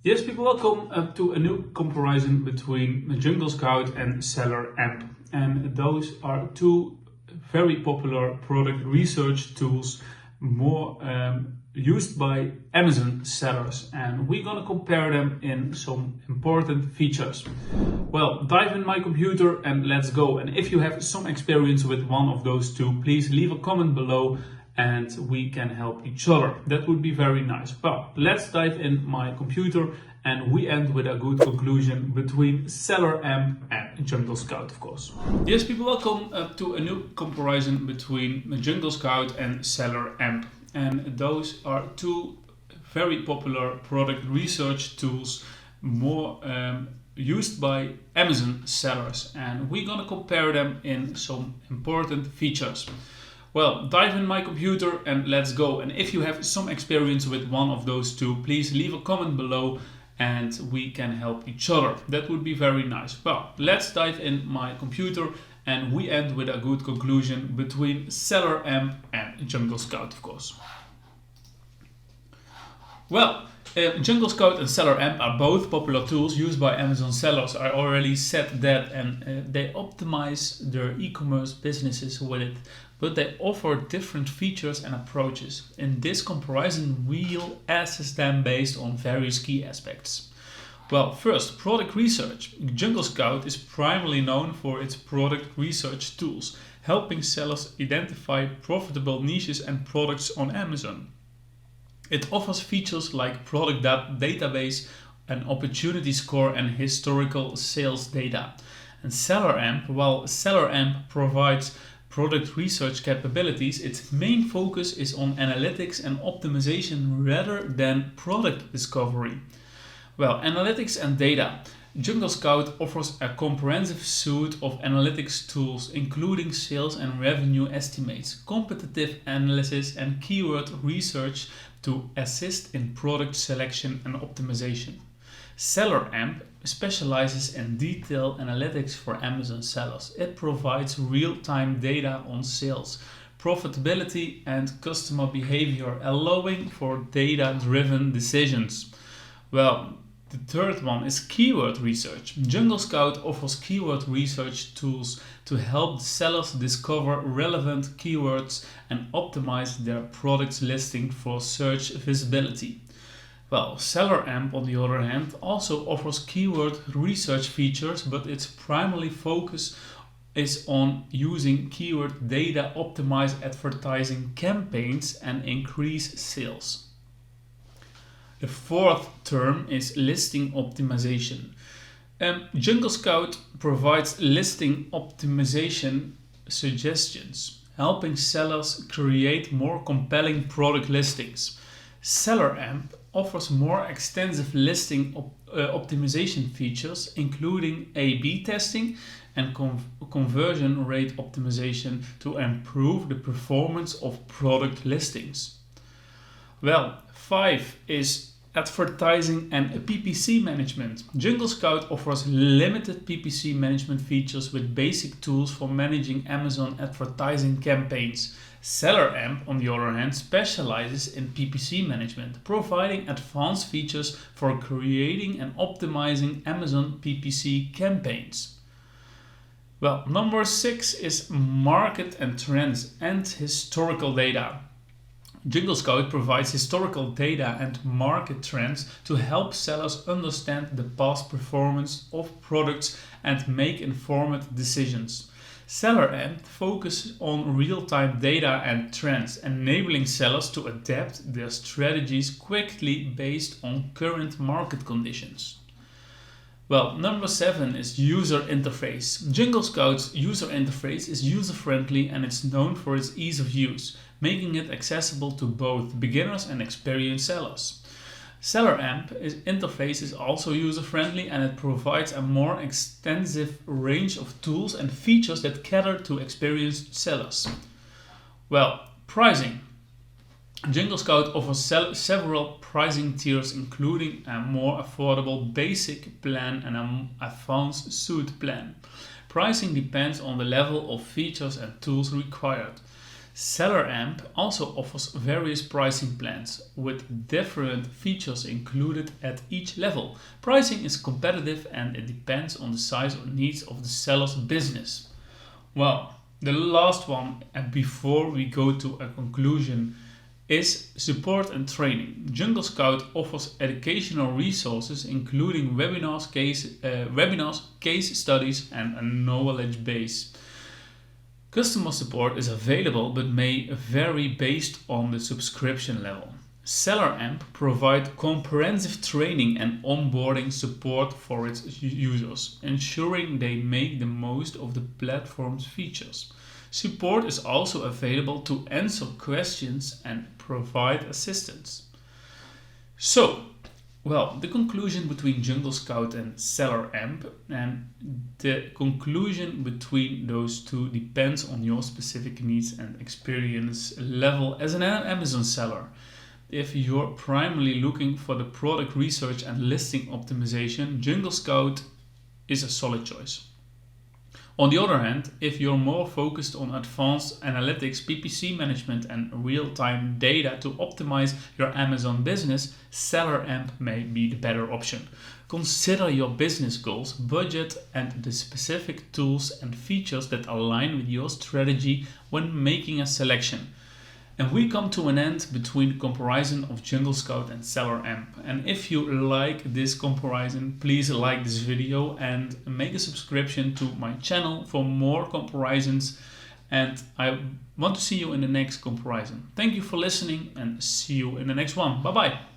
Yes, people, welcome to a new comparison between Jungle Scout and Seller Amp. And those are two very popular product research tools more used by Amazon sellers. And we're gonna compare them in some important features. Well, dive in my computer and let's go. And if you have some experience with one of those two, please leave a comment below and we can help each other. That would be very nice. Well, let's dive in my computer and we end with a good conclusion between Seller Amp and Jungle Scout, of course. Yes, people, welcome to a new comparison between Jungle Scout and Seller Amp. And those are two very popular product research tools more used by Amazon sellers. And we're gonna compare them in some important features. Well, dive in my computer and let's go. And if you have some experience with one of those two, please leave a comment below and we can help each other. That would be very nice. Well, let's dive in my computer and we end with a good conclusion between Seller Amp and Jungle Scout, of course. Well, Jungle Scout and Seller Amp are both popular tools used by Amazon sellers. I already said that, and they optimize their e-commerce businesses with it, but they offer different features and approaches. In this comparison, we'll assess them based on various key aspects. Well, first, product research. Jungle Scout is primarily known for its product research tools, helping sellers identify profitable niches and products on Amazon. It offers features like product database, an opportunity score, and historical sales data. And Seller Amp, while Seller Amp provides product research capabilities, its main focus is on analytics and optimization rather than product discovery. Well, analytics and data. Jungle Scout offers a comprehensive suite of analytics tools, including sales and revenue estimates, competitive analysis, and keyword research to assist in product selection and optimization. Seller Amp specializes in detailed analytics for Amazon sellers. It provides real-time data on sales, profitability, and customer behavior, allowing for data-driven decisions. Well, the third one is keyword research. Jungle Scout offers keyword research tools to help sellers discover relevant keywords and optimize their products listing for search visibility. Well, Seller Amp, on the other hand, also offers keyword research features, but its primary focus is on using keyword data, optimize advertising campaigns, and increase sales. The fourth term is listing optimization. Jungle Scout provides listing optimization suggestions, helping sellers create more compelling product listings. Seller Amp offers more extensive listing optimization features, including A/B testing and conversion rate optimization to improve the performance of product listings. Well, 5 is advertising and PPC management. Jungle Scout offers limited PPC management features with basic tools for managing Amazon advertising campaigns. Seller Amp, on the other hand, specializes in PPC management, providing advanced features for creating and optimizing Amazon PPC campaigns. Well, number 6 is market and trends and historical data. Jungle Scout provides historical data and market trends to help sellers understand the past performance of products and make informed decisions. Seller Amp focuses on real-time data and trends, enabling sellers to adapt their strategies quickly based on current market conditions. Well, number 7 is user interface. Jungle Scout's user interface is user-friendly and it's known for its ease of use, making it accessible to both beginners and experienced sellers. Seller Amp interface is also user-friendly and it provides a more extensive range of tools and features that cater to experienced sellers. Well, pricing. Jungle Scout offers several pricing tiers, including a more affordable basic plan and an advanced suite plan. Pricing depends on the level of features and tools required. Seller Amp also offers various pricing plans with different features included at each level. Pricing is competitive and it depends on the size or needs of the seller's business. Well, the last one, and before we go to a conclusion, is support and training. Jungle Scout offers educational resources including webinars, case studies, and a knowledge base. Customer support is available but may vary based on the subscription level. Seller Amp provides comprehensive training and onboarding support for its users, ensuring they make the most of the platform's features. Support is also available to answer questions and provide assistance. So, well, the conclusion between Jungle Scout and Seller Amp, and the conclusion between those two depends on your specific needs and experience level as an Amazon seller. If you're primarily looking for the product research and listing optimization, Jungle Scout is a solid choice. On the other hand, if you're more focused on advanced analytics, PPC management, and real-time data to optimize your Amazon business, Seller Amp may be the better option. Consider your business goals, budget, and the specific tools and features that align with your strategy when making a selection. And we come to an end between the comparison of Jungle Scout and Seller Amp. And if you like this comparison, please like this video and make a subscription to my channel for more comparisons. And I want to see you in the next comparison. Thank you for listening and see you in the next one. Bye bye.